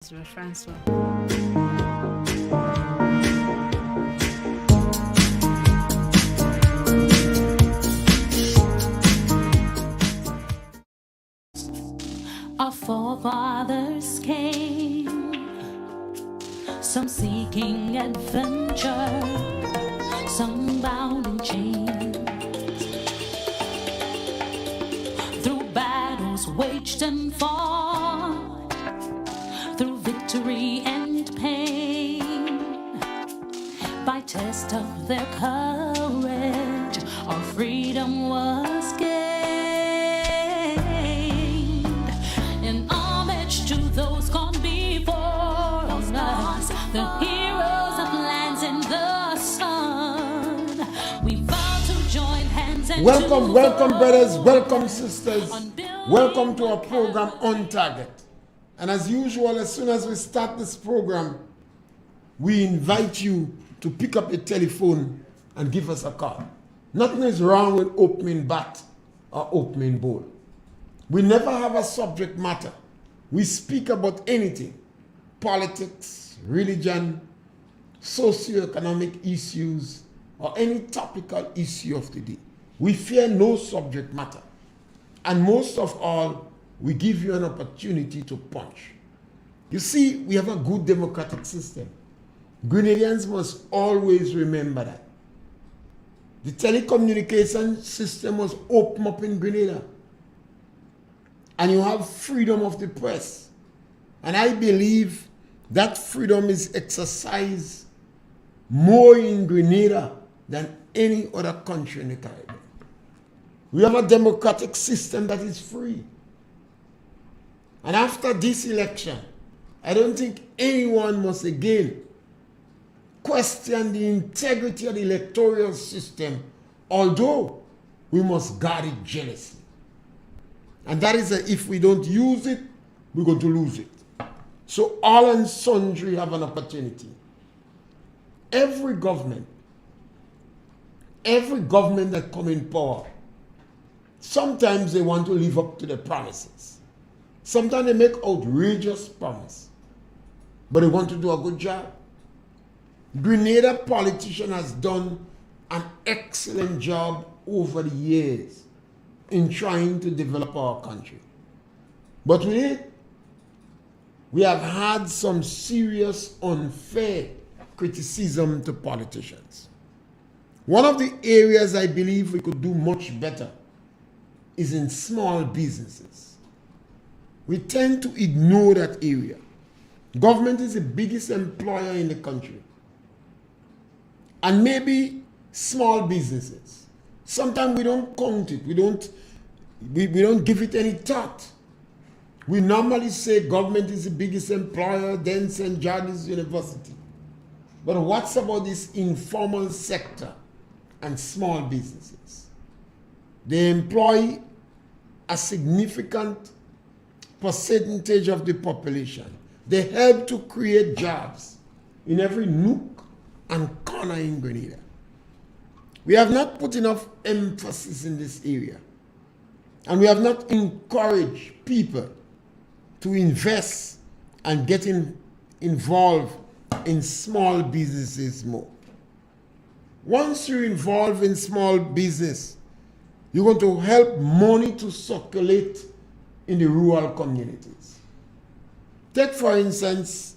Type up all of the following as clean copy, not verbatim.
Francois. Our forefathers came, some seeking adventure, some bound in chains, through battles waged and fought, through victory and pain, by test of their courage, our freedom was gained. In homage to those gone before us, the heroes of lands in the sun, we vow to join hands and welcome brothers, welcome sisters, welcome to our program On Target. And as usual, as soon as we start this program, we invite you to pick up your telephone and give us a call. Nothing is wrong with opening bat or opening bowl. We never have a subject matter. We speak about anything: politics, religion, socio-economic issues, or any topical issue of the day. We fear no subject matter. And most of all, we give you an opportunity to punch. You see, we have a good democratic system. Grenadians must always remember that. The telecommunication system was opened up in Grenada. And you have freedom of the press. And I believe that freedom is exercised more in Grenada than any other country in the Caribbean. We have a democratic system that is free. And after this election, I don't think anyone must again question the integrity of the electoral system, although we must guard it jealously. And that is that if we don't use it, we're going to lose it. So all and sundry have an opportunity. Every government that come in power, sometimes they want to live up to their promises. Sometimes they make outrageous promises, but they want to do a good job. Grenada politician has done an excellent job over the years in trying to develop our country. But with it, we have had some serious unfair criticism to politicians. One of the areas I believe we could do much better is in small businesses. We tend to ignore that area. Government is the biggest employer in the country. And maybe small businesses. Sometimes we don't count it. We don't give it any thought. We normally say government is the biggest employer, then St. George's University. But what's about this informal sector and small businesses? They employ a significant percentage of the population. They help to create jobs in every nook and corner in Grenada. We have not put enough emphasis in this area. And we have not encouraged people to invest and get involved in small businesses more. Once you're involved in small business, you're going to help money to circulate in the rural communities. Take, for instance,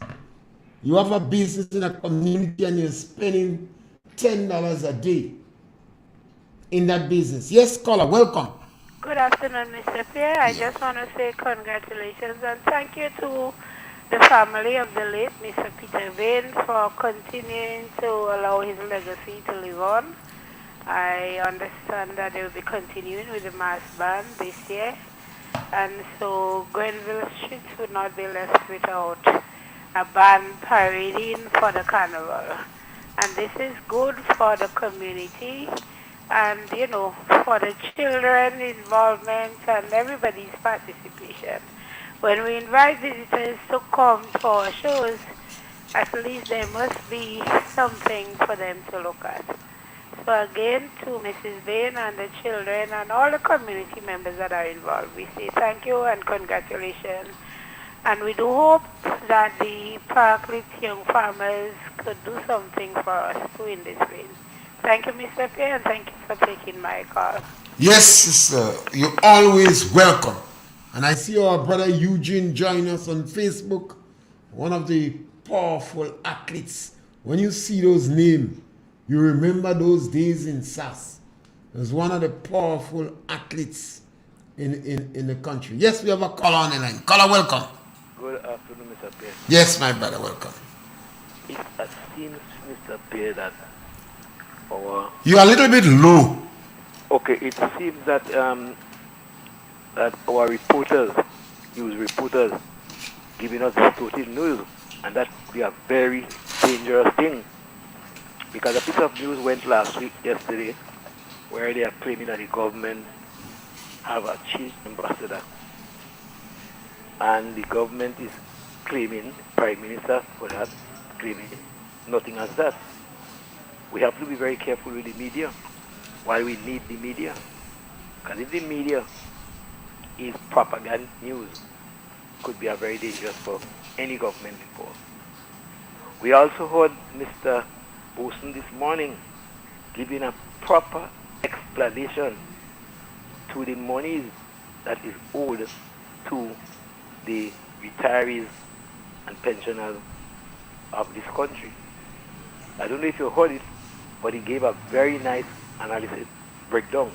you have a business in a community and you're spending $10 a day in that business. Yes, caller, welcome. Good afternoon, Mr. Pierre. I just want to say congratulations and thank you to the family of the late Mr. Peter Vane for continuing to allow his legacy to live on. I understand that they will be continuing with the mass band this year, and so Grenville streets would not be left without a band parading for the carnival. And this is good for the community and, for the children involvement and everybody's participation. When we invite visitors to come to our shows, at least there must be something for them to look at. So again, to Mrs. Vane and the children and all the community members that are involved, we say thank you and congratulations And we do hope that the Parklet young farmers could do something for us too in this vein. Thank you, Mr. Pierre, and thank you for taking my call. Yes, sister, you're always welcome. And I see our brother Eugene join us on Facebook, one of the powerful athletes. When you see those names, you remember those days in SAS. He was one of the powerful athletes in the country. Yes, we have a caller on the line. Caller, welcome. Good afternoon, Mr. Pierre. Yes, my brother, welcome. It seems, Mr. Pierre, that You're a little bit low. Okay, it seems that that our reporters, news reporters, giving us distorted news, and that could be a very dangerous thing. Because a piece of news went yesterday, where they are claiming that the government have a chief ambassador, and the government is claiming, Prime Minister for that, claiming nothing as that. We have to be very careful with the media, while we need the media. Because if the media is propaganda news, it could be a very dangerous for any government involved. We also heard Mr. Boson this morning giving a proper explanation to the monies that is owed to the retirees and pensioners of this country. I don't know if you heard it, but he gave a very nice analysis, breakdown.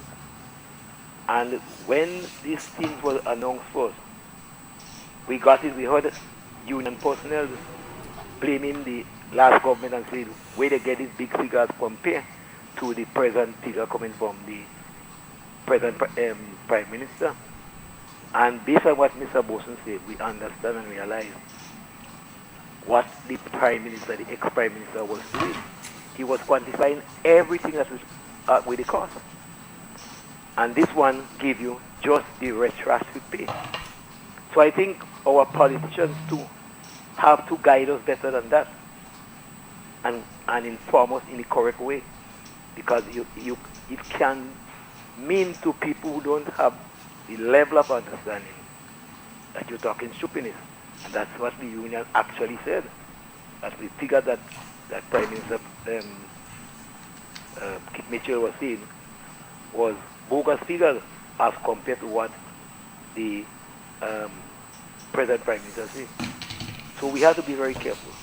And when these things were announced first, we heard union personnel blaming the last government and saying where they get these big figures compared to the present figure coming from the present Prime Minister. And based on what Mr. Boson said, we understand and realize what the Prime Minister, the ex-Prime Minister was doing. He was quantifying everything that was with the cost. And this one gave you just the retroactive pay. So I think our politicians too have to guide us better than that and inform us in the correct way. Because it can mean to people who don't have the level of understanding that you're talking stupidness. And that's what the union actually said. That the figure that Prime Minister Kit Mitchell was saying was bogus figures as compared to what the present Prime Minister said. So we have to be very careful.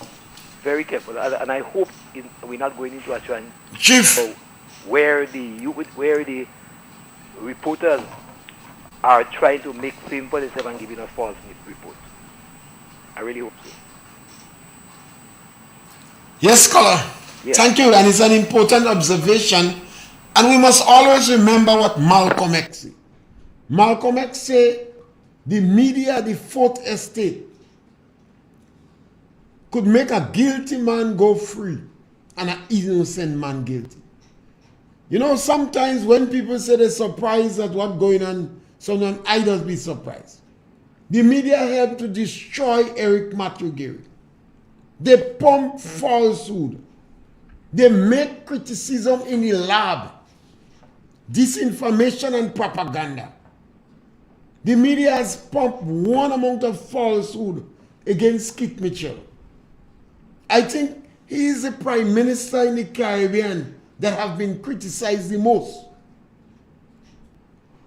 Very careful. And I hope we're not going into a trend where the reporters are trying to make fame for themselves and giving us false reports. I really hope so. Yes, caller. Yes. Thank you. And it's an important observation. And we must always remember what Malcolm X said. Malcolm X said the media, the fourth estate, could make a guilty man go free and an innocent man guilty. You know, sometimes when people say they're surprised at what's going on, sometimes I just be surprised. The media helped to destroy Eric Matthew Gary. They pump falsehood. They make criticism in the lab, disinformation and propaganda. The media has pumped one amount of falsehood against Kit Mitchell. I think he is the Prime Minister in the Caribbean that have been criticized the most.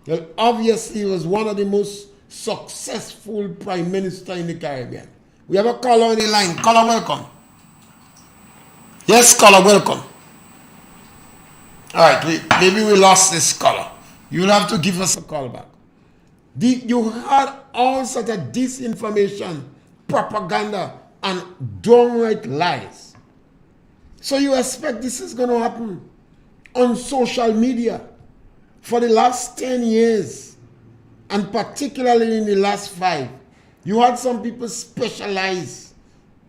Well, obviously, he was one of the most successful Prime Minister in the Caribbean. We have a caller on the line. Caller, welcome. Yes, caller, welcome. All right, maybe we lost this caller. You'll have to give us a call back. You had all sorts of disinformation, propaganda, and downright lies. So you expect this is going to happen on social media for the last 10 years, and particularly in the last 5. You had some people specialize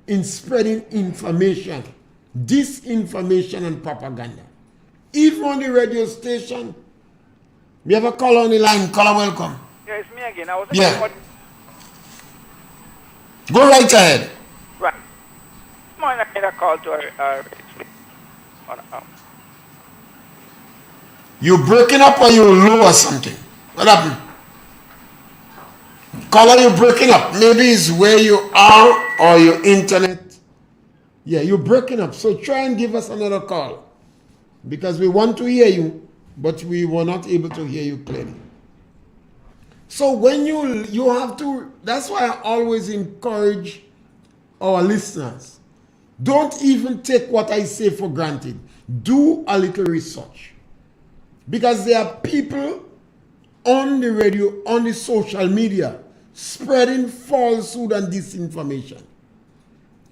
in spreading information, disinformation and propaganda. Even on the radio station, we have a caller on the line. Caller, welcome. Yeah, it's me again. I was Go right ahead. Right. I made a call to You breaking up or you low or something? What happened? Caller, you're breaking up. Maybe it's where you are or your internet. Yeah, you're breaking up. So try and give us another call. Because we want to hear you, but we were not able to hear you clearly. So when you have to, that's why I always encourage our listeners, don't even take what I say for granted. Do a little research. Because there are people on the radio, on the social media, spreading falsehood and disinformation.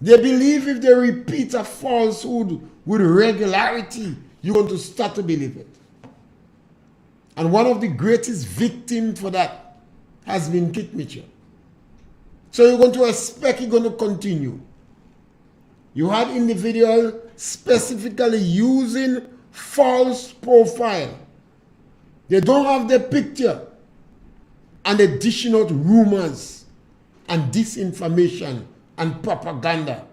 They believe if they repeat a falsehood with regularity, you're going to start to believe it. And one of the greatest victims for that has been Kit Mitchell. So you're going to expect it's going to continue. You had individuals specifically using false profile. They don't have the picture. And they dishing out rumors and disinformation and propaganda.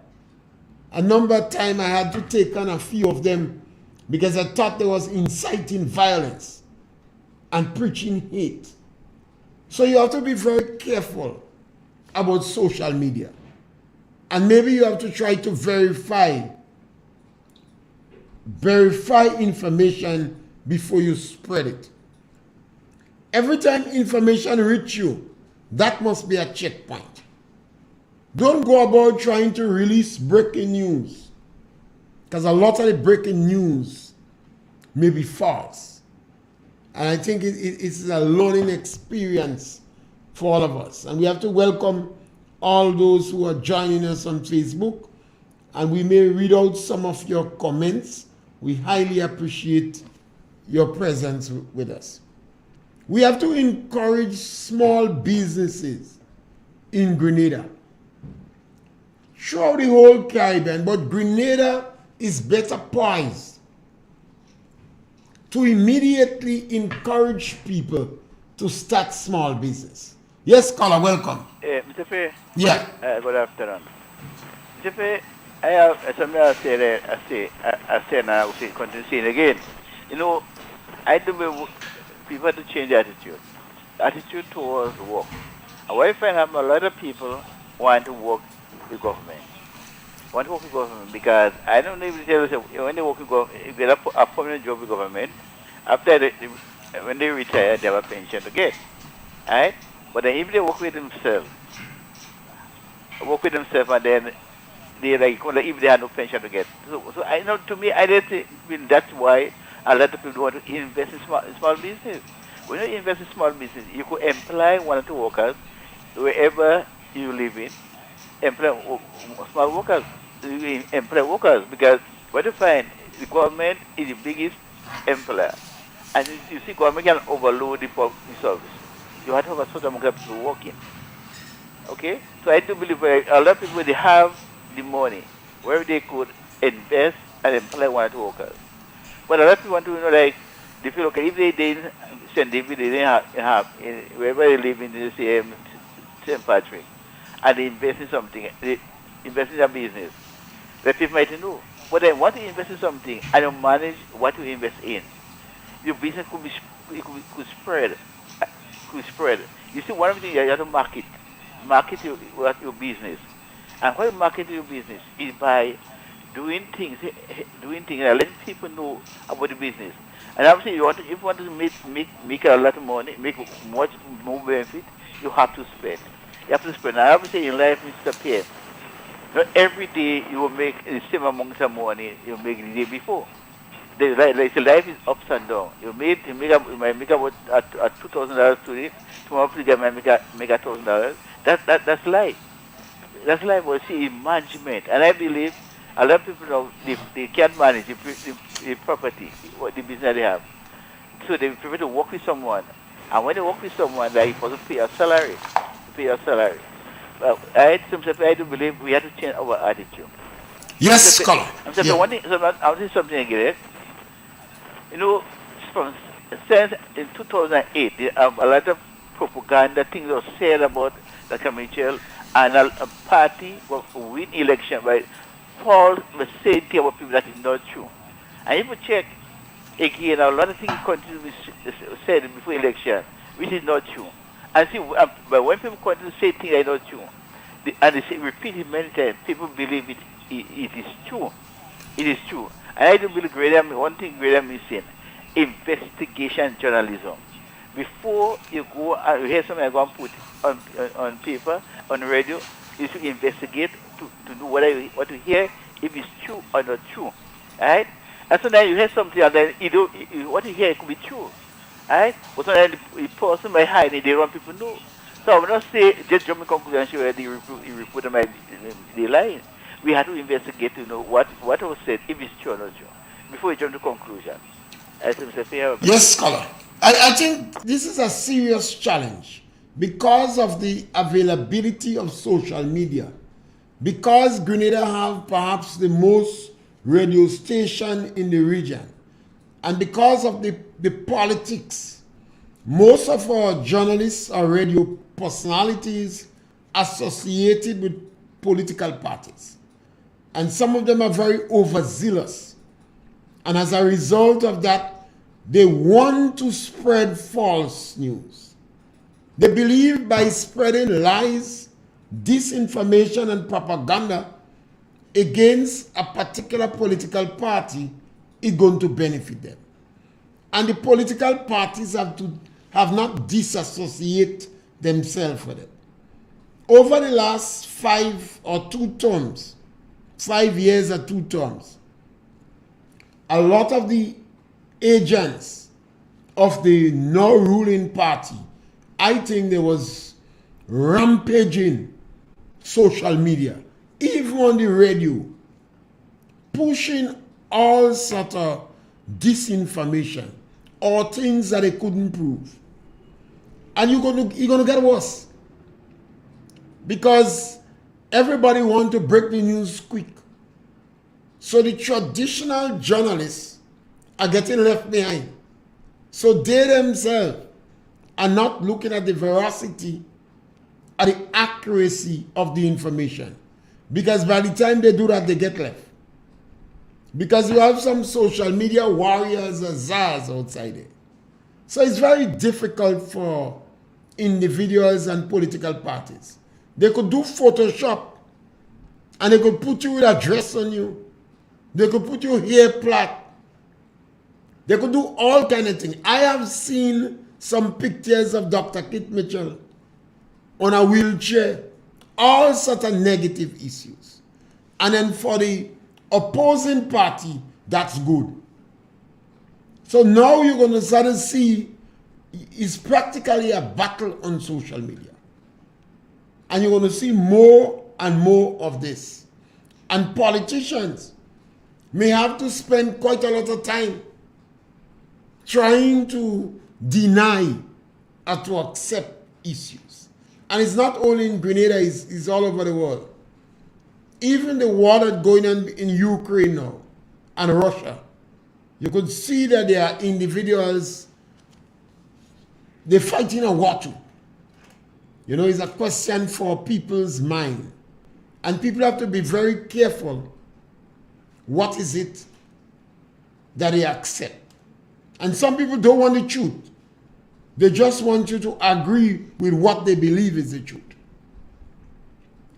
A number of times I had to take on a few of them because I thought they was inciting violence and preaching hate. So you have to be very careful about social media. And maybe you have to try to verify information before you spread it. Every time information reaches you, that must be a checkpoint. Don't go about trying to release breaking news, because a lot of the breaking news may be false. And I think it's a learning experience for all of us. And we have to welcome all those who are joining us on Facebook. And we may read out some of your comments. We highly appreciate your presence with us. We have to encourage small businesses in Grenada, throughout the whole Caribbean, but Grenada is better poised to immediately encourage people to start small business. Yes, caller, welcome. Mr. Pierre. Yeah. Good afternoon. Mr. Pierre, I have something I say now, I will continue saying again. You know, I do believe people have to change their attitude towards work. And what I find out, a lot of people want to work with government. Want to work with government because I don't know if you tell us when they work with government, if they have a permanent job with government, after when they retire, they have a pension to get. Right? But then if they work with themselves and then they like if they have no pension to get. So I know, to me, I don't think that's why a lot of people want to invest in small business. When you invest in small business, you could employ one or two workers wherever you live in. Employ small workers. Employ workers, because what you find, the government is the biggest employer. And you see, government can overload the service. You have to have a certain amount of people working. Okay? So I do believe a lot of people, they have the money where they could invest and employ one or two workers. But a lot of people want to know, like, they feel, okay, if they didn't send David, they didn't have wherever they live in the St. Patrick, and they invest in something, they invest in a business, that people might know. But then once you invest in something and you manage what you invest in, your business could spread. You see, one of the things you have to market your business. And how you market your business is by doing things and letting people know about the business. And obviously, if you want to make a lot of money, make much more benefit, you have to spend. You have to spend. And obviously, in life, Mr. Pierre, not every day you will make the same amount of money you make the day before. The life is ups and downs. You might make about $2,000 today. Tomorrow, you might make $1,000. That's life. That's life. But see, management, and I believe a lot of people know they can't manage the property, what the business they have. So they prefer to work with someone. And when they work with someone, they're supposed to pay a salary. Well, I do believe we have to change our attitude. Yes, caller. I'm saying one thing, I'll say something again. You know, since in 2008, a lot of propaganda things were said about the Mitchell, and a party will win election by false saying things about people that is not true. And if you check again, a lot of things continue to be said before election, which is not true. And see, but when people continue to say things that are not true, and they say, repeat it many times, people believe it is true. It is true. And I do believe one thing Graham is saying, investigation journalism. Before you go and you hear something, I go and put on paper, on the radio, you should investigate to know what you hear, if it's true or not true. Right? And so then you hear something and then what you hear it could be true. Right? But sometimes the person might hide it, they want people to know. So I will not say just jump in conclusion sure the report might they lie. We have to investigate to know what was said, if it's true or not true, before we jump to conclusion. As Mr. Pierre. Yes, scholar. I think this is a serious challenge because of the availability of social media. Because Grenada have perhaps the most radio station in the region, and because of the politics, most of our journalists are radio personalities associated with political parties. And some of them are very overzealous. And as a result of that, they want to spread false news. They believe by spreading lies, disinformation, and propaganda against a particular political party is going to benefit them. And the political parties have not disassociate themselves with it. Over the last 5 or 2 terms, 5 years or 2 terms, a lot of the agents of the now ruling party, I think there was rampaging social media, even on the radio, pushing all sort of disinformation or things that they couldn't prove. And you're gonna get worse. Because everybody wants to break the news quick. So the traditional journalists are getting left behind. So they themselves are not looking at the veracity and the accuracy of the information. Because by the time they do that, they get left. Because you have some social media warriors or czars outside there. So it's very difficult for individuals and political parties. They could do Photoshop and they could put you with a dress on you. They could put your hair plait. They could do all kind of things. I have seen some pictures of Dr. Kit Mitchell on a wheelchair, all sort of negative issues. And then for the opposing party, that's good. So now you're going to start to see it's practically a battle on social media. And you're going to see more and more of this. And politicians may have to spend quite a lot of time trying to deny or to accept issues. And it's not only in Grenada, it's all over the world. Even the war that's going on in Ukraine now and Russia, you could see that there are individuals, they're fighting a war too. You know, it's a question for people's mind. And people have to be very careful. What is it that they accept? And some people don't want the truth. They just want you to agree with what they believe is the truth.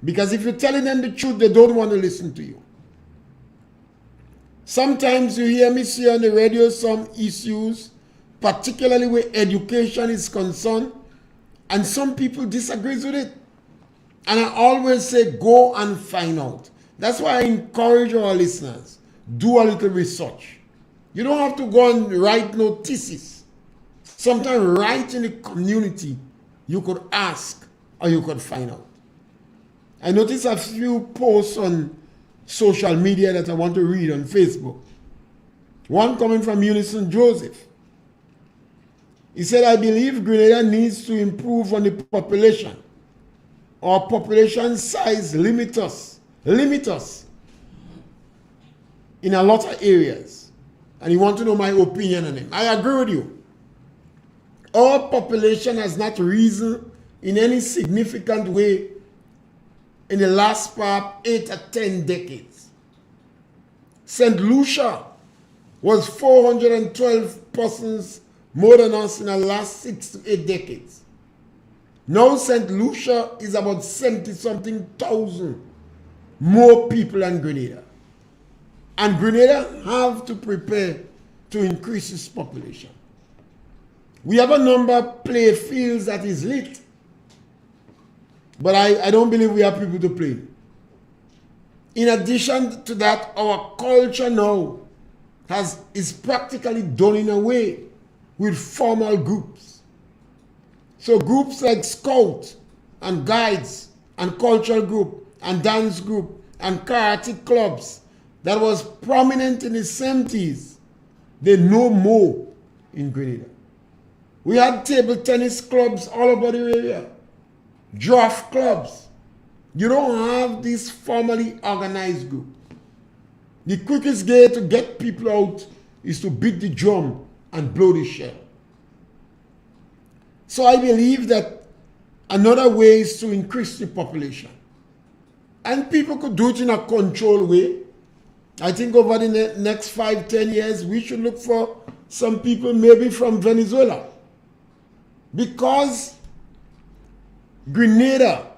Because if you're telling them the truth, they don't want to listen to you. Sometimes you hear me say on the radio some issues, particularly where education is concerned, and some people disagree with it. And I always say, go and find out. That's why I encourage our listeners, do a little research. You don't have to go and write no thesis. Sometimes right in the community, you could ask or you could find out. I noticed a few posts on social media that I want to read on Facebook. One coming from Unison Joseph. He said, I believe Grenada needs to improve on the population. Our population size limit us in a lot of areas. And you want to know my opinion on it. I agree with you. Our population has not risen in any significant way in the last 8 or 10 decades. St. Lucia was 412 persons more than us in the last 6 to 8 decades. Now St. Lucia is about 70-something thousand more people than Grenada. And Grenada have to prepare to increase its population. We have a number of play fields that is lit. But I don't believe we have people to play. In addition to that, our culture now is practically done in a way with formal groups. So groups like Scout and Guides and Cultural Group and Dance Group and Karate Clubs that was prominent in the 70s, they no more in Grenada. We had table tennis clubs all over the area, draft clubs. You don't have this formally organized group. The quickest way to get people out is to beat the drum and blow the shell. So I believe that another way is to increase the population. And people could do it in a controlled way. I think over the next 5-10 years, we should look for some people maybe from Venezuela. Because Grenada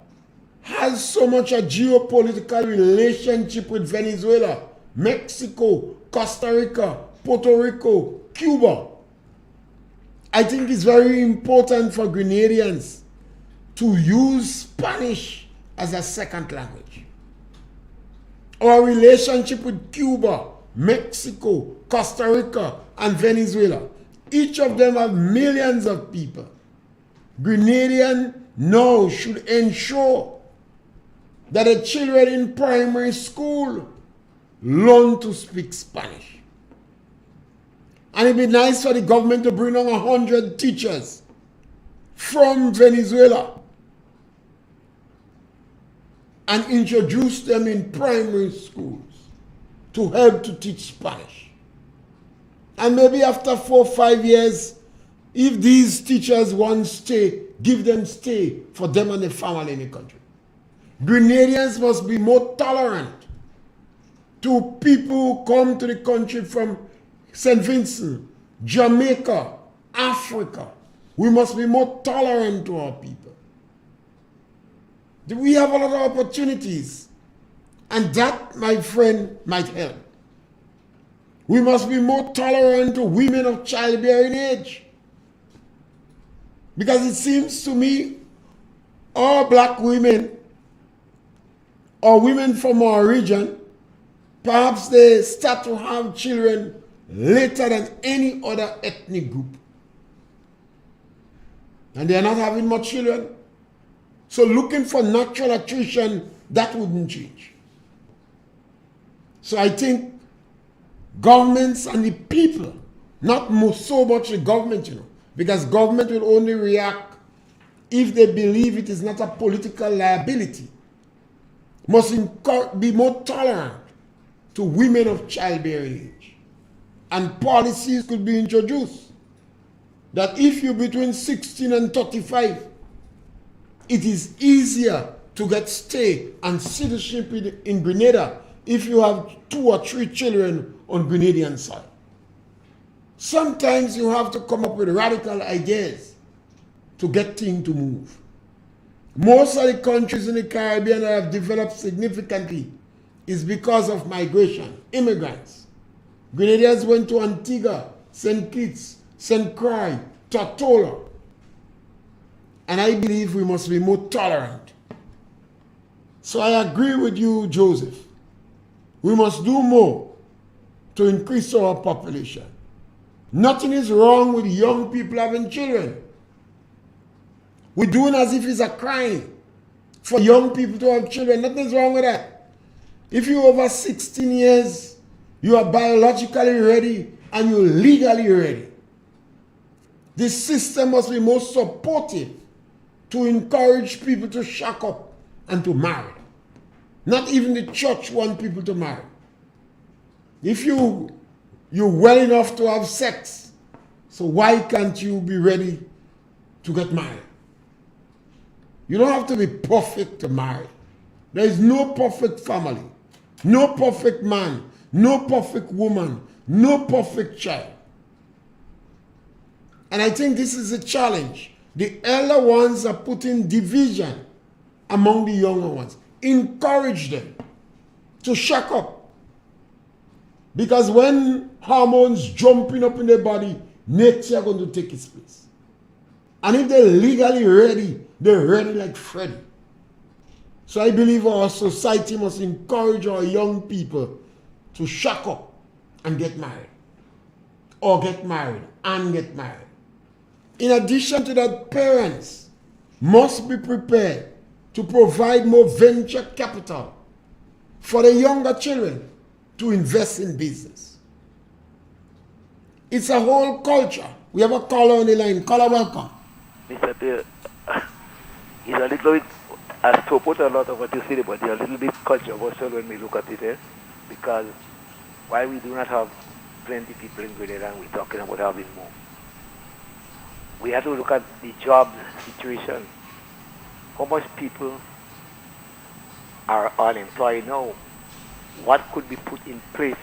has so much a geopolitical relationship with Venezuela, Mexico, Costa Rica, Puerto Rico, Cuba. I think it's very important for Grenadians to use Spanish as a second language. Our relationship with Cuba, Mexico, Costa Rica, and Venezuela, each of them have millions of people. Grenadians now should ensure that the children in primary school learn to speak Spanish. And it'd be nice for the government to bring on 100 teachers from Venezuela and introduce them in primary schools to help to teach Spanish. And maybe after 4 or 5 years, if these teachers want stay, give them stay for them and their family in the country. Grenadians must be more tolerant to people who come to the country from St. Vincent, Jamaica, Africa. We must be more tolerant to our people. We have a lot of opportunities, and that, my friend, might help. We must be more tolerant to women of childbearing age. Because it seems to me all black women or women from our region, perhaps they start to have children later than any other ethnic group. And they are not having much children. So looking for natural attrition, that wouldn't change. So I think governments and the people, not so much the government, because government will only react if they believe it is not a political liability, must be more tolerant to women of childbearing age. And policies could be introduced that if you're between 16 and 35, it is easier to get stay and citizenship in Grenada if you have 2 or 3 children on Grenadian soil. Sometimes you have to come up with radical ideas to get things to move. Most of the countries in the Caribbean that have developed significantly is because of migration, immigrants. Grenadians went to Antigua, St. Kitts, St. Croix, Tortola. And I believe we must be more tolerant. So I agree with you, Joseph. We must do more to increase our population. Nothing is wrong with young people having children. We're doing as if it's a crime for young people to have children. Nothing's wrong with that. If you're over 16 years, you are biologically ready and you're legally ready. The system must be more supportive to encourage people to shack up and to marry. Not even the church wants people to marry. If you're well enough to have sex, so why can't you be ready to get married? You don't have to be perfect to marry. There is no perfect family, no perfect man, no perfect woman, no perfect child. And I think this is a challenge The elder ones are putting division among the younger ones. Encourage them to shack up. Because when hormones jumping up in their body, nature going to take its place. And if they're legally ready, they're ready like Freddy. So I believe our society must encourage our young people to shack up and get married. Or get married and get married. In addition to that, parents must be prepared to provide more venture capital for the younger children to invest in business. It's a whole culture. We have a caller on the line. Caller, welcome. Mr. Pierre, it's a little bit, I support a lot of what you said, but it's a little bit controversial when we look at it, because while we do not have plenty of people in Grenada and we're talking about having more, we have to look at the job situation. How much people are unemployed now? What could be put in place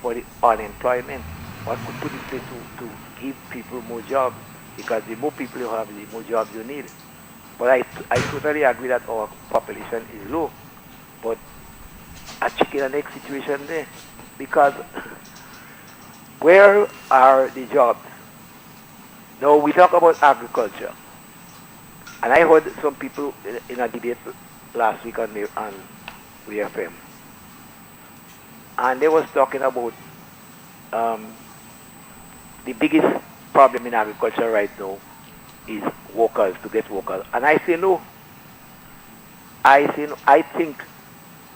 for the unemployment? What could put in place to give people more jobs? Because the more people you have, the more jobs you need. But I totally agree that our population is low. But a chicken and egg situation there. Because where are the jobs? Now we talk about agriculture. And I heard some people in a debate last week on WFM. And they was talking about the biggest problem in agriculture right now is workers, to get workers. And I say no. I think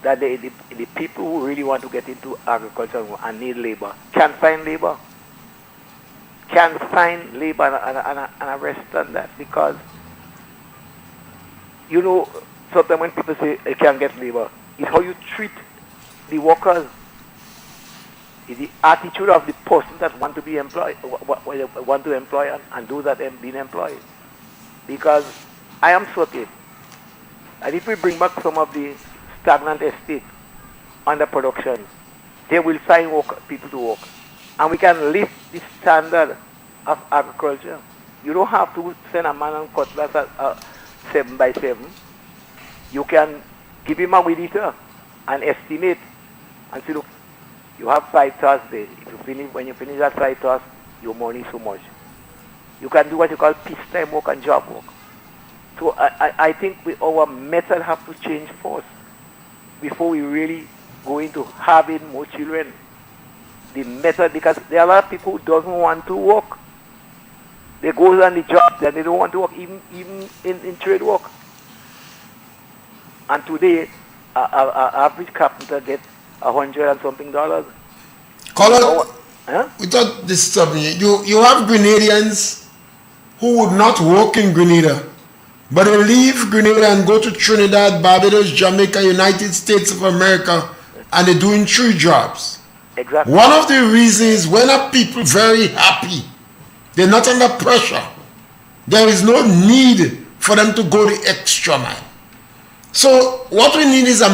that the people who really want to get into agriculture and need labor can find labor. Can find labor and a rest on that, because you know, sometimes when people say they can't get labor, it's how you treat the workers. It's the attitude of the person that want to be employed, want to employ and do that and being employed. Because I am certain, and if we bring back some of the stagnant estate under production, they will find people to work. And we can lift the standard of agriculture. You don't have to send a man and cutlass at 7 by 7. You can give him a weed eater and estimate and say, look, you have 5 tasks there. When you finish that 5 tasks, your money is so much. You can do what you call peacetime work and job work. So I think our method have to change first before we really go into having more children. The method, because there are a lot of people who doesn't want to work. They go on the job and they don't want to work, even in trade work. And today, an average carpenter gets $100 and something. Caller, without disturbing you have Grenadians who would not work in Grenada, but they leave Grenada and go to Trinidad, Barbados, Jamaica, United States of America, and they're doing 3 jobs. Exactly. One of the reasons is when are people very happy, they're not under pressure. There is no need for them to go the extra mile. So what we need is a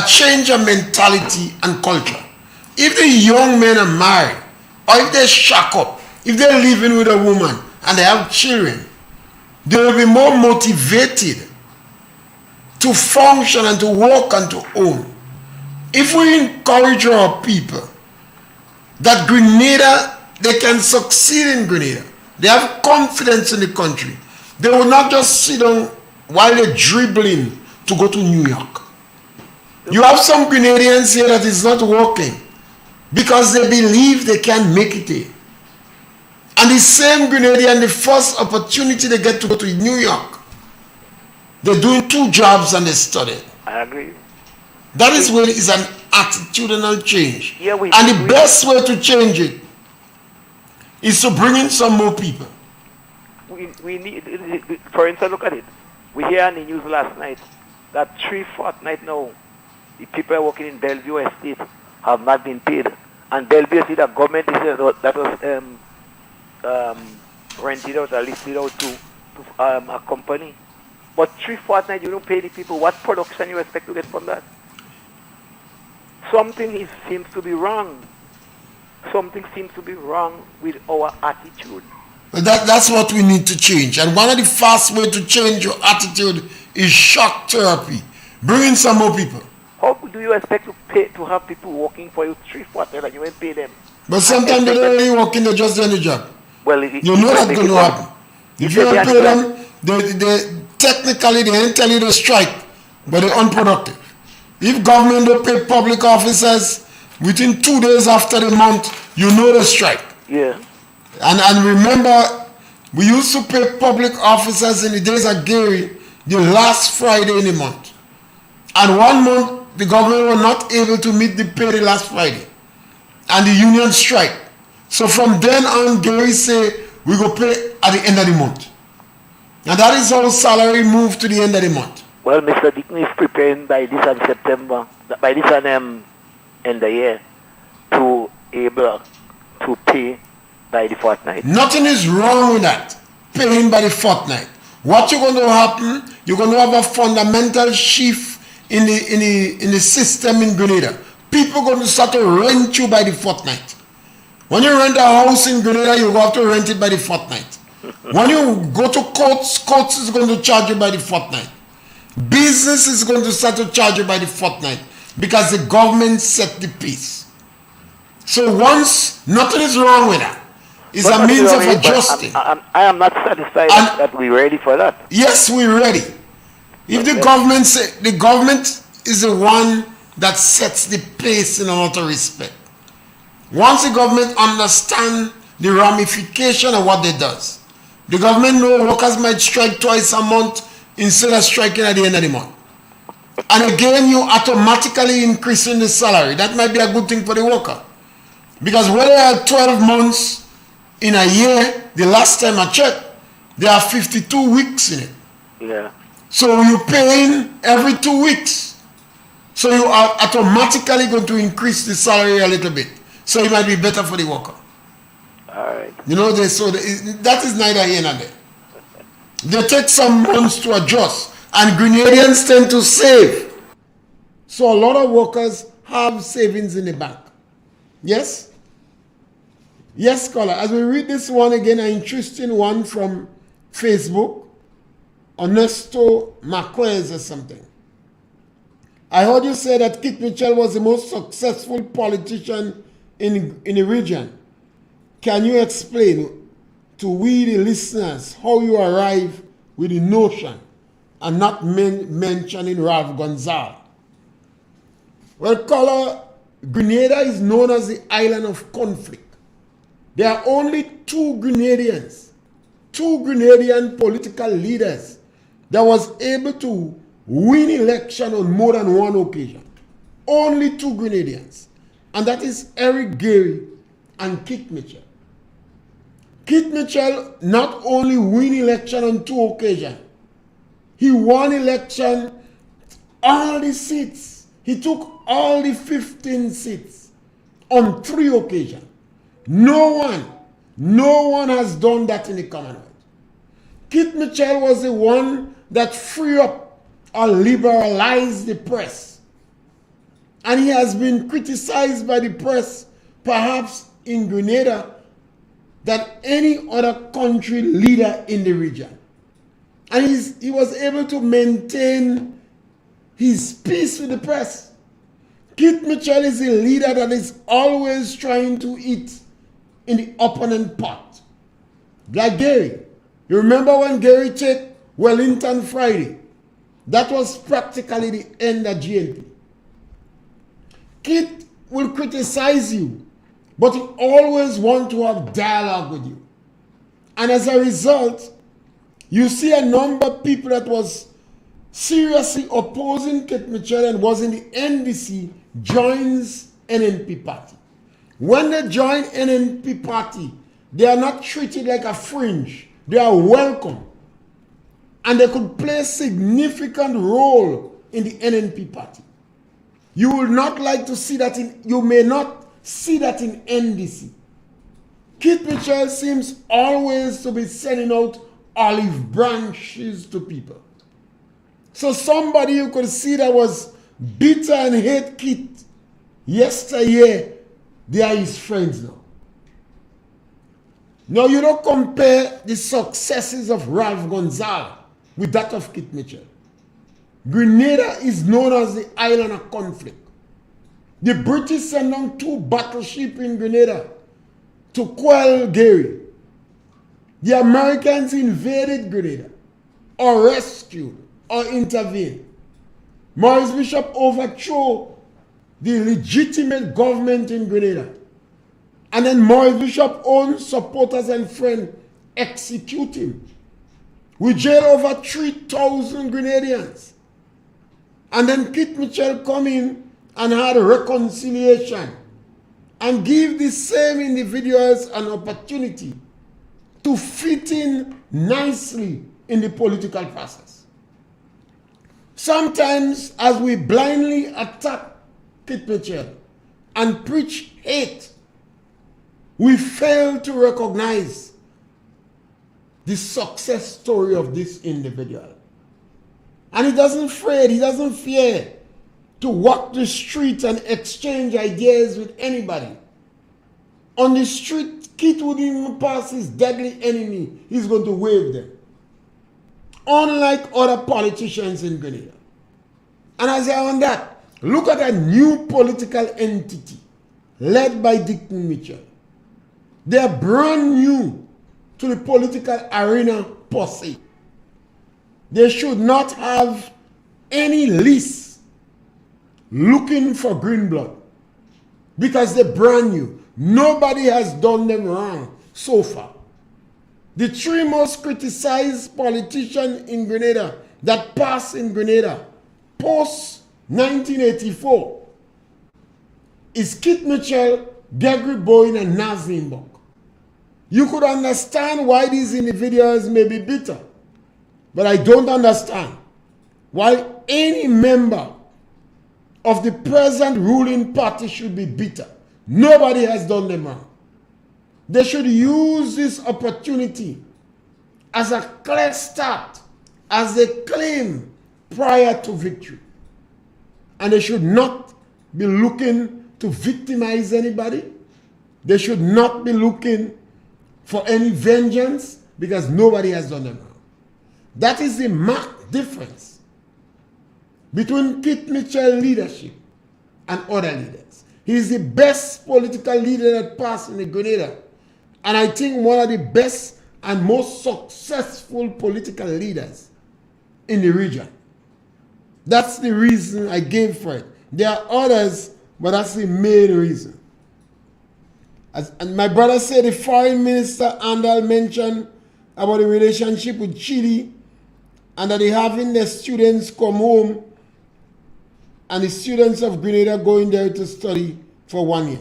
change of mentality and culture. If the young men are married, or if they shack up, if they're living with a woman and they have children, they will be more motivated to function and to work and to own. If we encourage our people that Grenada, they can succeed in Grenada, they have confidence in the country, they will not just sit down while they're dribbling to go to New York. You have some Grenadians here that is not working because they believe they can make it here. And the same Grenadian, the first opportunity they get to go to New York, they're doing 2 jobs and they study. I agree. That is where it is an attitudinal change. Yeah, and the best way to change it is to bring in some more people. We need, for instance, look at it. We hear on the news last night that 3 fortnights now, the people working in Bellevue Estate have not been paid. And Bellevue Estate, the government is that was rented out or listed out to a company. But 3 fortnights, you don't pay the people. What production you expect to get from that? Something seems to be wrong. Something seems to be wrong with our attitude. But that's what we need to change. And one of the fast ways to change your attitude is shock therapy. Bring in some more people. How do you expect to have people working for you 3/4 and you ain't pay them? But sometimes they don't really work in, they just doing the job. Well, You know that's going to happen. If you don't pay them, they technically they ain't tell you to strike, but they're unproductive. If government don't pay public officers within 2 days after the month, you know they strike. Yeah. And remember, we used to pay public officers in the days of Gary the last Friday in the month. And 1 month, the government was not able to meet the pay the last Friday. And the union strike. So from then on, Gary say, we go pay at the end of the month. And that is how salary moved to the end of the month. Well, Mr. Deacon is preparing by this and September, by this and end the year, to able to pay by the fortnight. Nothing is wrong with that. Paying by the fortnight. What you're going to happen, you're going to have a fundamental shift in the system in Grenada. People are going to start to rent you by the fortnight. When you rent a house in Grenada, you have to rent it by the fortnight. When you go to courts is going to charge you by the fortnight. Business is going to start to charge you by the fortnight because the government set the pace. So once, nothing is wrong with that. It's a means of adjusting. I am not satisfied that we're ready for that. Yes, we're ready. If the government say, the government is the one that sets the pace in a lot of respect. Once the government understands the ramification of what they does, the government know workers might strike twice a month instead of striking at the end of the month. And again, you automatically increasing the salary. That might be a good thing for the worker. Because when there are 12 months in a year, the last time I checked, there are 52 weeks in it. Yeah. So you're paying every 2 weeks. So you are automatically going to increase the salary a little bit. So it might be better for the worker. All right. You know, that is neither here nor there. They take some months to adjust. And Grenadians tend to save. So a lot of workers have savings in the bank. Yes? Yes, scholar. As we read this one again, an interesting one from Facebook. Ernesto Marquez or something. I heard you say that Kit Mitchell was the most successful politician in the region. Can you explain to we the listeners how you arrive with the notion and not mentioning Ralph Gonzalez? Well, caller, Grenada is known as the island of conflict. There are only two Grenadian political leaders that was able to win election on more than one occasion. Only two Grenadians. And that is Eric Gary and Kit Mitchell. Kit Mitchell not only win election on 2 occasions, he won election all the seats. He took all the 15 seats on 3 occasions. No one has done that in the Commonwealth. Kit Mitchell was the one that freed up or liberalized the press. And he has been criticized by the press, perhaps in Grenada, than any other country leader in the region. And he was able to maintain his peace with the press. Kit Mitchell is a leader that is always trying to eat in the opponent pot. Like Gary. You remember when Gary took Wellington Friday? That was practically the end of GNP. Kit will criticize you, but he always wants to have dialogue with you. And as a result, you see a number of people that was seriously opposing Kit Mitchell and was in the NDC joins NNP party. When they join NNP party, they are not treated like a fringe. They are welcome. And they could play a significant role in the NNP party. You will not like to see that you may not see that in NDC. Kit Mitchell seems always to be sending out olive branches to people. So somebody you could see that was bitter and hate Kit yesteryear, they are his friends now. Now, you don't compare the successes of Ralph Gonzalez with that of Kit Mitchell. Grenada is known as the island of conflict. The British sent down 2 battleships in Grenada to quell Gary. The Americans invaded Grenada, or rescued, or intervened. Maurice Bishop overthrew the legitimate government in Grenada. And then Maurice Bishop's own supporters and friends execute him. We jail over 3,000 Grenadians. And then Kit Mitchell come in and had a reconciliation and give the same individuals an opportunity to fit in nicely in the political process. Sometimes, as we blindly attack Kit Mitchell and preach hate, we fail to recognize the success story of this individual. And he doesn't fear to walk the street and exchange ideas with anybody. On the street, Kit wouldn't even pass his deadly enemy. He's going to wave them. Unlike other politicians in Grenada. And as I on that, look at a new political entity led by Dick Mitchell. They are brand new to the political arena per se. They should not have any list looking for green blood because they're brand new. Nobody has done them wrong so far. The 3 most criticized politicians in Grenada that passed in Grenada post 1984 is Kit Mitchell, Gregory Bowen, and Nazim Bok. You could understand why these individuals may be bitter, but I don't understand why any member of the present ruling party should be bitter. Nobody has done them wrong. They should use this opportunity as a clear start, as they claim prior to victory. And they should not be looking to victimize anybody. They should not be looking for any vengeance because nobody has done them wrong. That is the marked difference between Kit Mitchell leadership and other leaders. He is the best political leader that passed in the Grenada, and I think one of the best and most successful political leaders in the region. That's the reason I gave for it. There are others, but that's the main reason. And my brother said the foreign minister Andal mentioned about the relationship with Chile and that they having their students come home and the students of Grenada going there to study for 1 year.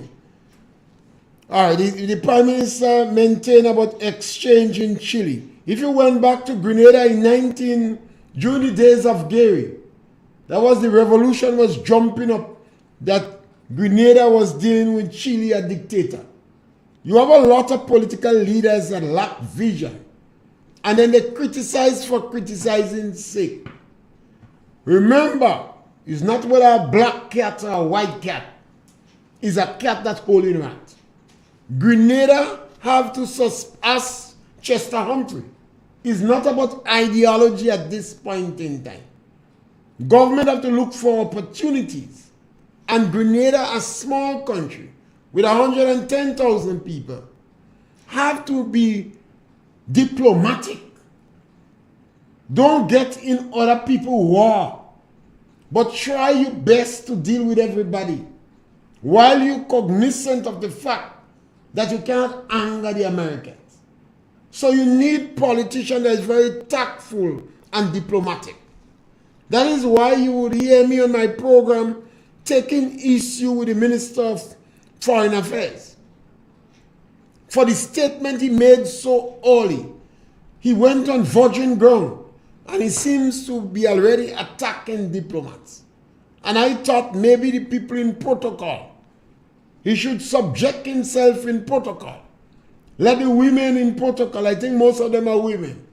All right, the Prime Minister maintained about exchange in Chile. If you went back to Grenada during the days of Gary, that was the revolution was jumping up that Grenada was dealing with Chile, a dictator. You have a lot of political leaders that lack vision. And then they criticize for criticizing's sake. Remember, it's not whether a black cat or a white cat. It's a cat that's holding rat. Grenada have to ask Chester Humphrey. It's not about ideology at this point in time. Government have to look for opportunities. And Grenada, a small country, with 110,000 people, have to be diplomatic. Don't get in other people's war, but try your best to deal with everybody while you're cognizant of the fact that you cannot anger the Americans. So you need politicians that is very tactful and diplomatic. That is why you would hear me on my program taking issue with the Minister of Foreign Affairs for the statement he made so early. He went on virgin ground and he seems to be already attacking diplomats. And I thought maybe the people in protocol, he should subject himself in protocol. Let the women in protocol, I think most of them are women,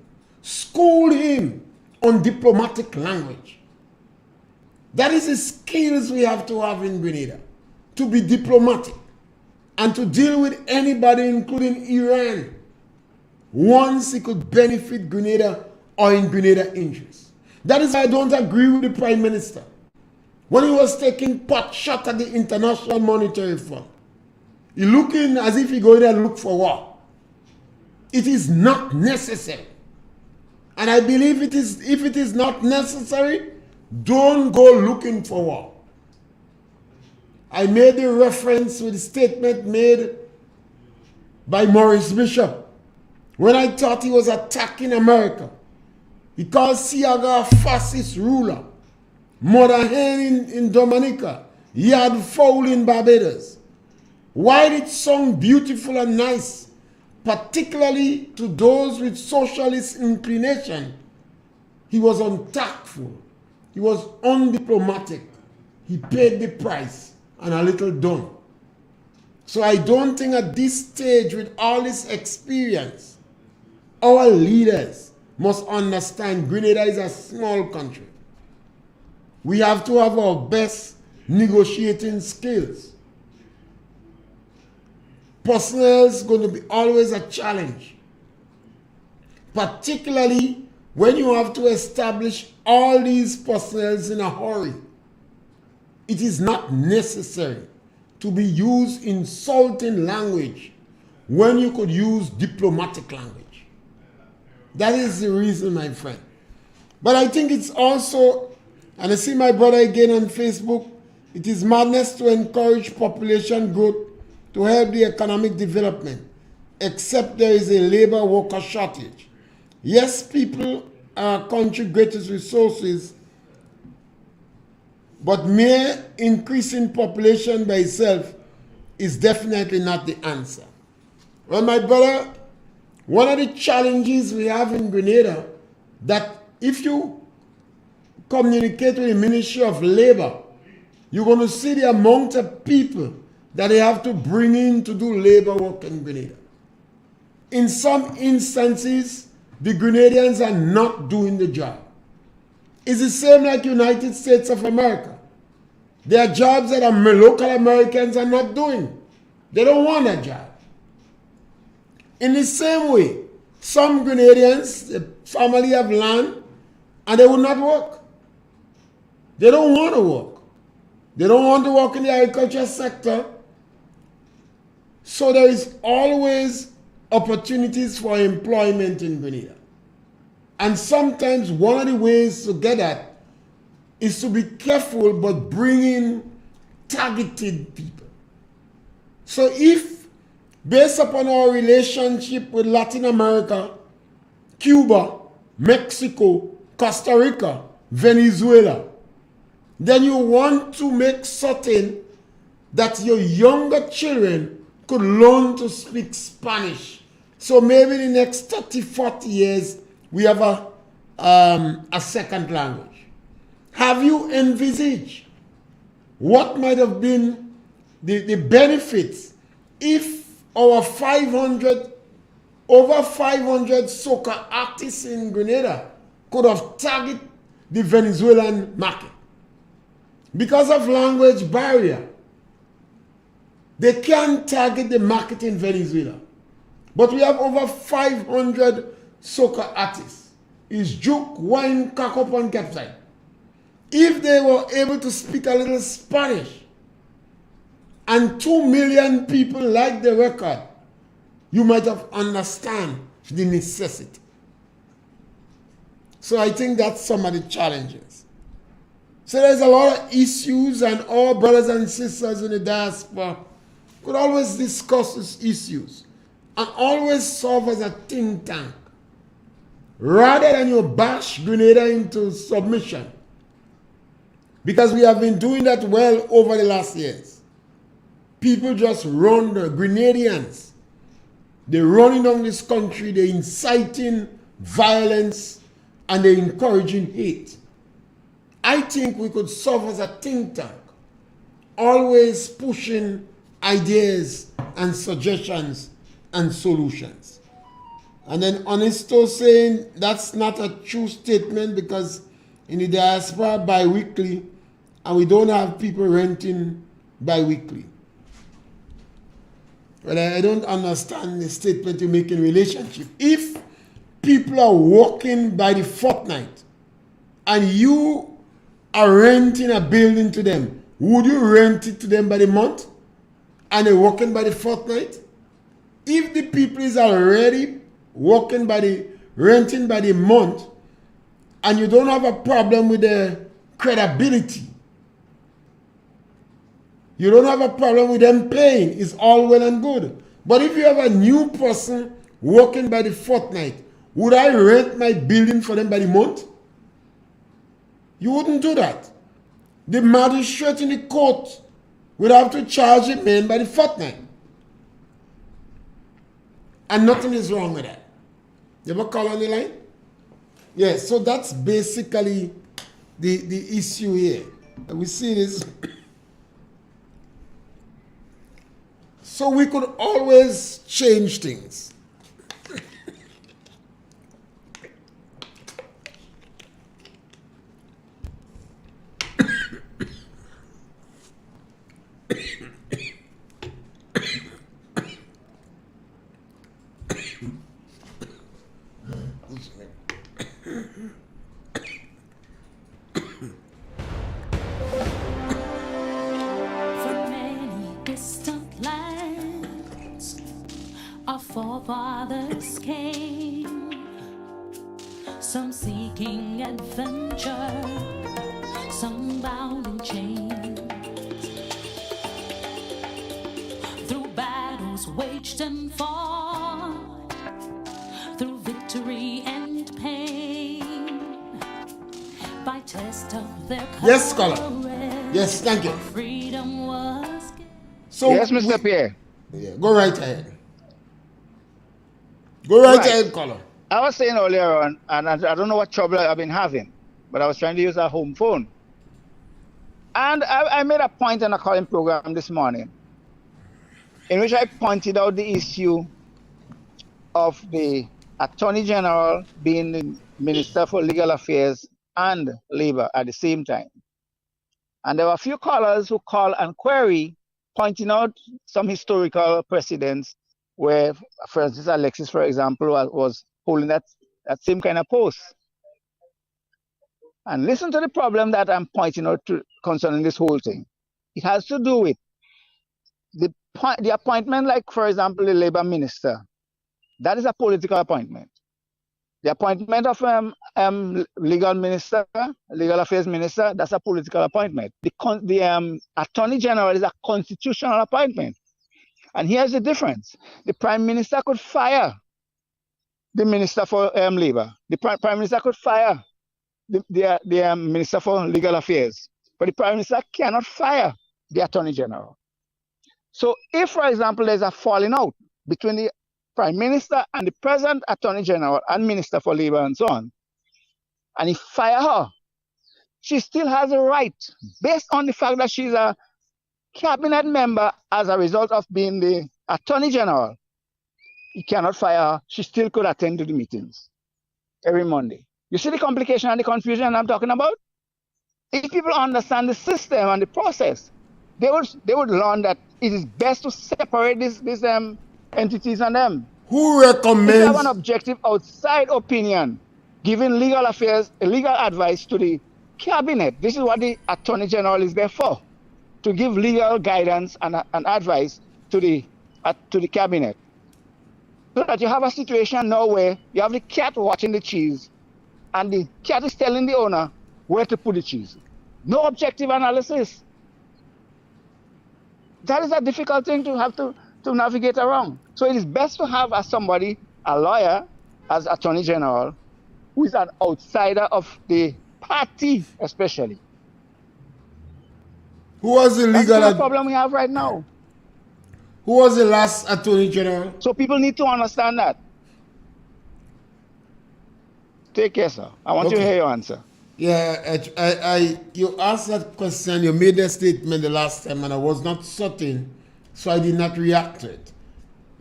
school him on diplomatic language. That is the skills we have to have in Grenada, to be diplomatic and to deal with anybody, including Iran, once it could benefit Grenada or in Grenada interest. That is why I don't agree with the Prime Minister when he was taking pot shot at the International Monetary Fund. He looking as if he going there to look for war. It is not necessary. And I believe if it is not necessary, don't go looking for war. I made the reference with the statement made by Maurice Bishop when I thought he was attacking America. He called Siaga a fascist ruler. Mother hen in Dominica. Yard fowl in Barbados. While it sung beautiful and nice, particularly to those with socialist inclination, he was untactful. He was undiplomatic. He paid the price and a little done. So I don't think at this stage, with all this experience, our leaders must understand Grenada is a small country. We have to have our best negotiating skills. Personnel is going to be always a challenge, particularly when you have to establish all these personnel in a hurry. It is not necessary to be used insulting language when you could use diplomatic language. That is the reason, my friend. But I think it's also, and I see my brother again on Facebook, it is madness to encourage population growth to help the economic development, except there is a labor worker shortage. Yes, people are our country's greatest resources, but mere increasing population by itself is definitely not the answer. Well, my brother, one of the challenges we have in Grenada, that if you communicate with the Ministry of Labor, you're going to see the amount of people that they have to bring in to do labor work in Grenada. In some instances, the Grenadians are not doing the job. It's the same like United States of America. There are jobs that local Americans are not doing. They don't want a job. In the same way, some Grenadians, the family have land, and they will not work. They don't want to work. They don't want to work in the agriculture sector. So there is always opportunities for employment in Grenada. And sometimes one of the ways to get that is to be careful but bring in targeted people. So if, based upon our relationship with Latin America, Cuba, Mexico, Costa Rica, Venezuela, then you want to make certain that your younger children could learn to speak Spanish. So maybe in the next 30, 40 years, we have a second language. Have you envisaged what might have been the benefits if our over 500 soca artists in Grenada could have targeted the Venezuelan market? Because of language barrier, they can't target the market in Venezuela. But we have over 500 soca artists. It's juke, wine, cock-up, and capside. If they were able to speak a little Spanish, and 2 million people like the record, you might have understand the necessity. So I think that's some of the challenges. So there's a lot of issues, and all brothers and sisters in the diaspora could always discuss these issues and always serve as a think tank. Rather than you bash Grenada into submission. Because we have been doing that well over the last years. People just run, the Grenadians. They're running down this country, they're inciting violence, and they're encouraging hate. I think we could serve as a think tank, always pushing ideas and suggestions and solutions. And then Honesto saying that's not a true statement because in the diaspora bi-weekly, and we don't have people renting bi-weekly. But I don't understand the statement you make in relationship. If people are working by the fortnight and you are renting a building to them, would you rent it to them by the month and they're working by the fortnight? If the people is already working by the renting by the month and you don't have a problem with the credibility, you don't have a problem with them paying, it's all well and good. But if you have a new person working by the fortnight, would I rent my building for them by the month? You wouldn't do that. The magistrate in the court would have to charge a man by the fortnight. And nothing is wrong with that. You ever call on the line? Yes, so that's basically the issue here. We see this. So we could always change things. From many distant lands, our forefathers came, some seeking adventure, some bound in chains. Through battles waged and fought, through victory and pain, by test of their courage. Yes, scholar. Yes, thank you. Freedom was given. So Yes, Mr. Pierre. Yeah, go right ahead. Go right Right. ahead, caller. I was saying earlier on, and I don't know what trouble I've been having, but I was trying to use a home phone. And I made a point in a calling program this morning in which I pointed out the issue of the Attorney General being the Minister for Legal Affairs and Labor at the same time. And there were a few callers who called and query, pointing out some historical precedents where, for instance, Alexis, for example, was holding that same kind of post. And listen to the problem that I'm pointing out to concerning this whole thing. It has to do with the appointment, like, for example, the Labor Minister. That is a political appointment. The appointment of legal minister, legal affairs minister, that's a political appointment. The Attorney General is a constitutional appointment. And here's the difference. The Prime Minister could fire the Minister for Labor. The Prime Minister could fire the Minister for Legal Affairs. But the Prime Minister cannot fire the Attorney General. So if, for example, there's a falling out between the Prime Minister and the present Attorney General and Minister for Labor and so on, and he fire her, she still has a right, based on the fact that she's a cabinet member as a result of being the Attorney General. He cannot fire her. She still could attend to the meetings every Monday. You see the complication and the confusion I'm talking about? If people understand the system and the process, they would learn that it is best to separate these entities and them. Who If you have recommends? an objective outside opinion, giving legal affairs, legal advice to the cabinet, this is what the Attorney General is there for, to give legal guidance and advice to the cabinet. So that you have a situation now where you have the cat watching the cheese, and the cat is telling the owner where to put the cheese. No objective analysis. That is a difficult thing to have to navigate around. So it is best to have somebody, a lawyer, as Attorney General, who is an outsider of the party, especially. Who was the That's legal? the problem we have right now. Who was the last Attorney General? So people need to understand that. Take care, sir. I want to Okay. hear your answer. Yeah, you asked that question. You made that statement the last time, and I was not certain, so I did not react to it.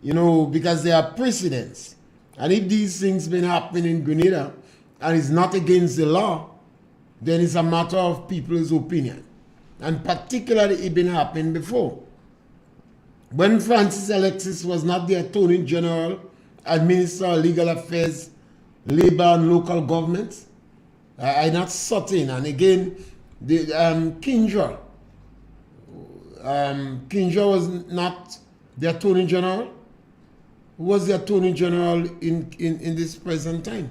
You know, because there are precedents, and if these things been happening in Grenada and it's not against the law, then it's a matter of people's opinion, and particularly it been happening before. when Francis Alexis was not the Attorney General and Minister of Legal Affairs, Labor and Local Government, I'm not certain. And again, the Kinja was not the Attorney General. Who was the Attorney General in this present time?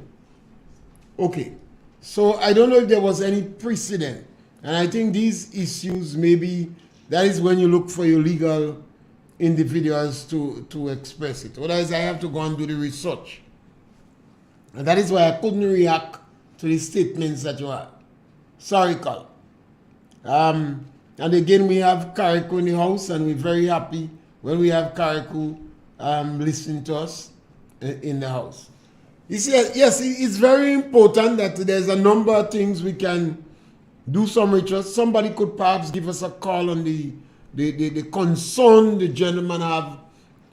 Okay, so I don't know if there was any precedent. And I think these issues, maybe that is when you look for your legal individuals to express it. Otherwise, I have to go and do the research. And that is why I couldn't react to the statements that you had. Sorry, Carl. And again, we have Kariku in the house, and we're very happy when we have Kariku listening to us in the house. You see, yes, it's very important that there's a number of things we can do some research. Somebody could perhaps give us a call on the concern the gentleman have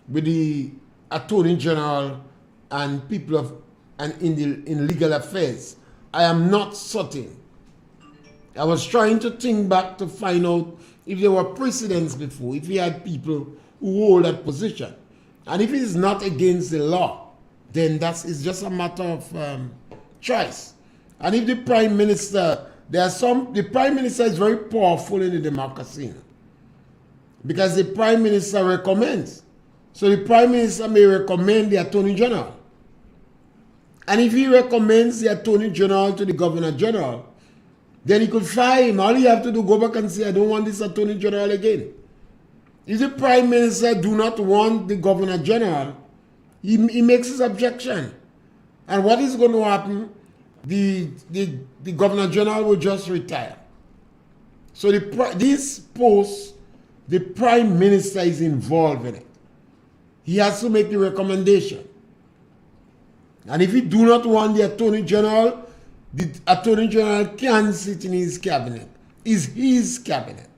with the Attorney General and people in legal affairs. I am not certain. I was trying to think back to find out if there were precedents before, if we had people who hold that position. And if it is not against the law, then it's just a matter of choice. And if the Prime Minister, the Prime Minister is very powerful in the democracy because the Prime Minister recommends. So the Prime Minister may recommend the Attorney General. And if he recommends the Attorney General to the Governor General, then he could fire him. All you have to do, go back and say, I don't want this Attorney General again. If the Prime Minister do not want the Governor General, he makes his objection. And what is going to happen? The Governor General will just retire. So this post, the Prime Minister is involved in it. He has to make the recommendation. And if he do not want the Attorney General, the Attorney General can sit in his cabinet. It's his cabinet.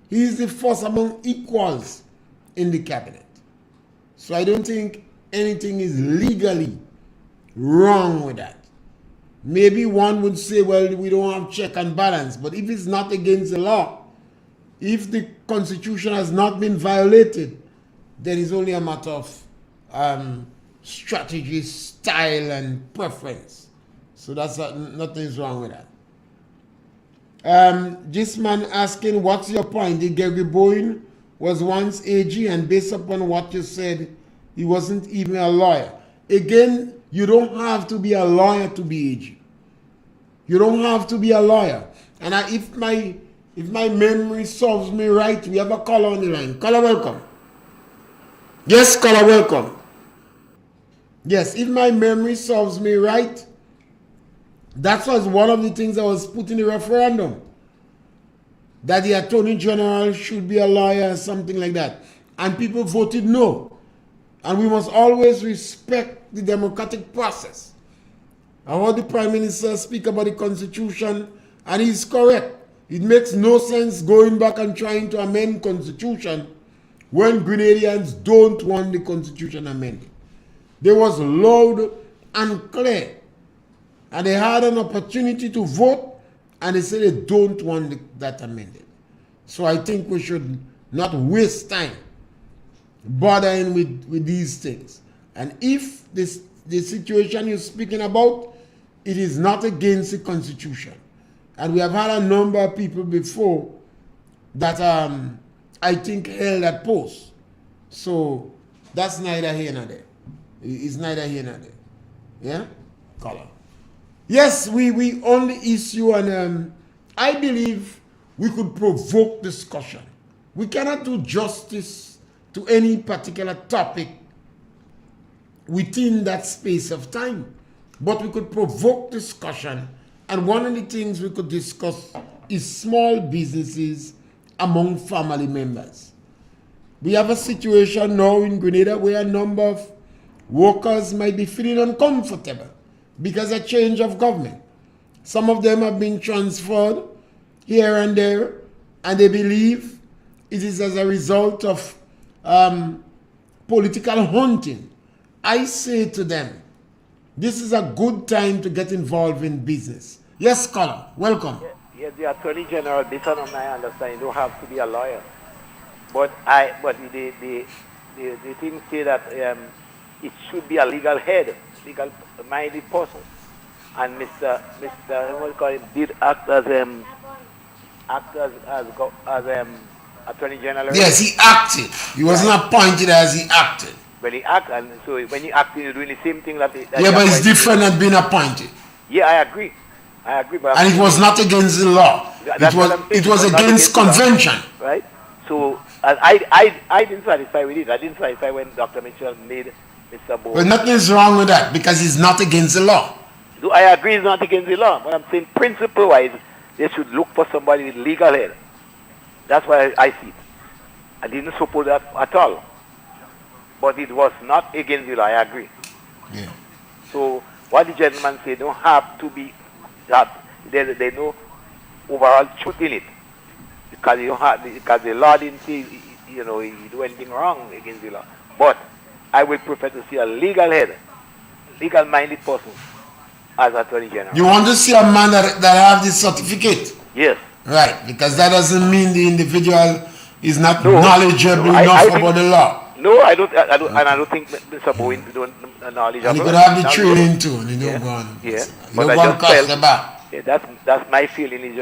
He is the first among equals in the cabinet. So I don't think anything is legally wrong with that. Maybe one would say, well, we don't have check and balance. But if it's not against the law, if the Constitution has not been violated, then it's only a matter of strategy, style, and preference. So that's nothing's wrong with that. This man asking, what's your point? The Gary Bowen was once AG, and based upon what you said, he wasn't even a lawyer. Again, you don't have to be a lawyer to be AG. You don't have to be a lawyer. And if my memory serves me right, we have a caller on the line. Caller, welcome. Yes, caller, welcome. Yes, if my memory serves me right, that was one of the things that was put in the referendum, that the Attorney General should be a lawyer or something like that. And people voted no. And we must always respect the democratic process. I heard the Prime Minister speak about the Constitution, and he's correct. It makes no sense going back and trying to amend Constitution when Grenadians don't want the Constitution amended. They was loud and clear. And they had an opportunity to vote, and they said they don't want that amended. So I think we should not waste time bothering with these things. And if the situation you're speaking about, it is not against the Constitution. And we have had a number of people before that I think held that post. So that's neither here nor there. It's neither here nor there. Yeah? Caller. Yes, we only issue, and I believe we could provoke discussion. We cannot do justice to any particular topic within that space of time, but we could provoke discussion. And one of the things we could discuss is small businesses among family members. We have a situation now in Grenada where a number of workers might be feeling uncomfortable because of change of government. Some of them have been transferred here and there, and they believe it is as a result of political hunting. I say to them, this is a good time to get involved in business. Yes, caller, welcome. Yes, the Attorney General, based on my understanding, don't have to be a lawyer. but the thing say that it should be a legal head, legal minded person, and Mr. what do you call him, did act as Attorney General. Yes, he acted. He wasn't appointed as he acted. When he act, and so when you act, you're doing the same thing that. Yeah, but it's different than being appointed. Yeah, I agree. But and it was not against the law. It was against convention. Law, right? So I didn't satisfy with it. I didn't satisfy when Dr. Mitchell made Mr. Bowe. But nothing is wrong with that because it's not against the law. So I agree it's not against the law, but I'm saying principle-wise, they should look for somebody with legal head. That's why I see it. I didn't support that at all. But it was not against the law, I agree. Yeah. So what the gentleman said, don't have to be that there's no overall truth in it. Because the law didn't say he do anything wrong against the law. But I would prefer to see a legal head, legal minded person as Attorney General. You want to see a man that have this certificate? Yes. Right, because that doesn't mean the individual is not knowledgeable enough about the law. No, I don't, and I don't think Mr. Bowen don't knowledge. And he could have the training too, and he don't go on. Yeah, he don't go on cross the back. Yeah, that's my feeling is,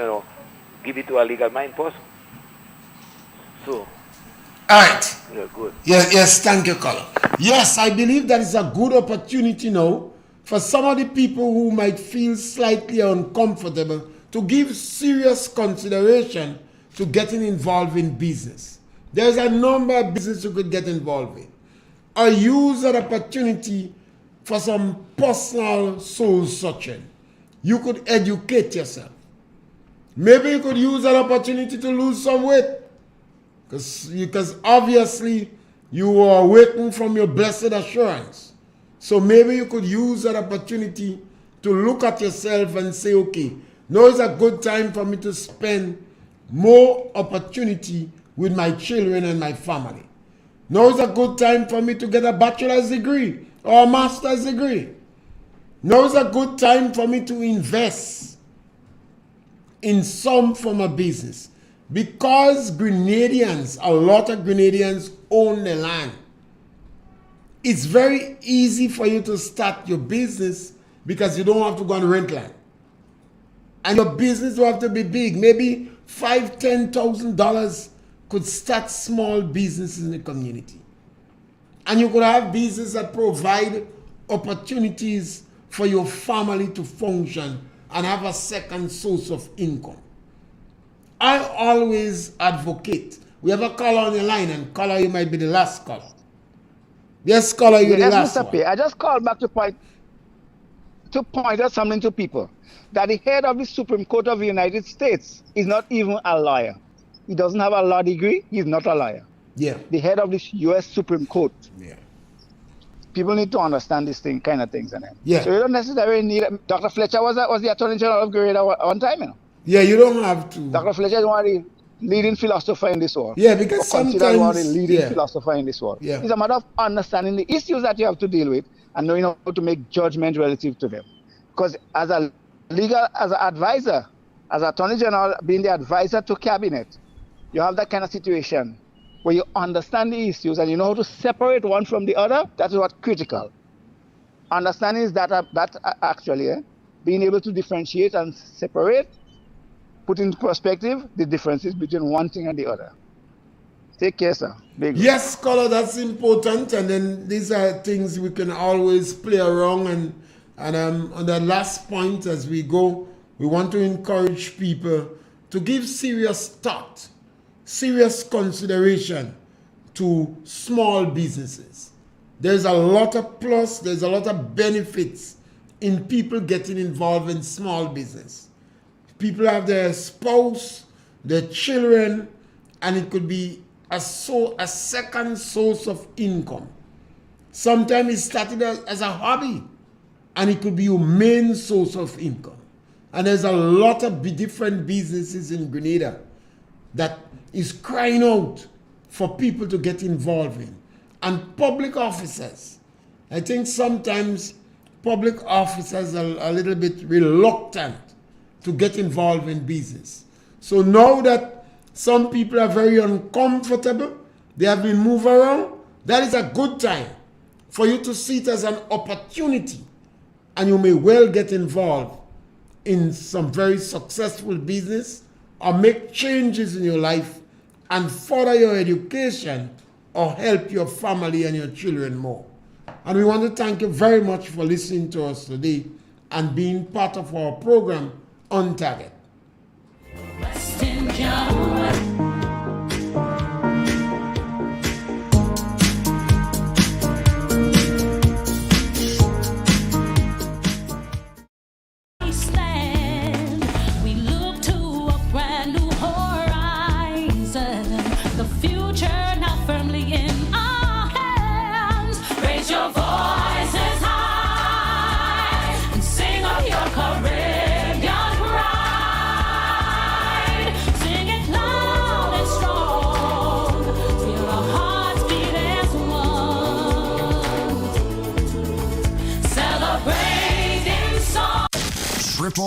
give it to a legal mind person. So. All right. Yeah, good. Yes, thank you, Colin. Yes, I believe that is a good opportunity now for some of the people who might feel slightly uncomfortable to give serious consideration to getting involved in business. There's a number of businesses you could get involved in. Or use that opportunity for some personal soul searching. You could educate yourself. Maybe you could use that opportunity to lose some weight. Because obviously you are waiting from your blessed assurance. So maybe you could use that opportunity to look at yourself and say, okay, now is a good time for me to spend more opportunity with my children and my family. Now is a good time for me to get a bachelor's degree or a master's degree. Now is a good time for me to invest in some form of business. Because Grenadians, a lot of Grenadians own the land. It's very easy for you to start your business because you don't have to go and rent land. And your business will have to be big. Maybe $5,000, $10,000 could start small businesses in the community. And you could have businesses that provide opportunities for your family to function and have a second source of income. I always advocate. We have a caller on the line, and caller, you might be the last caller. Yes, caller, you're the last Mr. one. Pierre, I just called back to point out something to people. That the head of the Supreme Court of the United States is not even a lawyer. He doesn't have a law degree. He's not a lawyer. Yeah. The head of the U.S. Supreme Court. Yeah. People need to understand this kind of things. Yeah. So you don't necessarily need... Dr. Fletcher was the Attorney General of Grenada one time, Yeah, you don't have to. Dr. Fletcher is one of the leading philosopher in this world. Yeah, because sometimes... one of the leading philosopher in this world. Yeah. It's a matter of understanding the issues that you have to deal with and knowing how to make judgment relative to them. Because as an advisor, as Attorney General, being the advisor to Cabinet, you have that kind of situation where you understand the issues and you know how to separate one from the other. That is what's critical. Understanding is that actually, being able to differentiate and separate, put into perspective the differences between one thing and the other. Take care, sir. Yes, caller, that's important. And then these are things we can always play around. And on the last point as we go, we want to encourage people to give serious thought, serious consideration to small businesses. There's a lot of plus, there's a lot of benefits in people getting involved in small business. People have their spouse, their children, and it could be a second source of income. Sometimes it started as a hobby, and it could be your main source of income. And there's a lot of different businesses in Grenada that is crying out for people to get involved in. And public officers, I think sometimes public officers are a little bit reluctant to get involved in business. So now that some people are very uncomfortable they have been moved around, that is a good time for you to see it as an opportunity, and you may well get involved in some very successful business or make changes in your life and further your education or help your family and your children more. And we want to thank you very much for listening to us today and being part of our program On Target. West in John.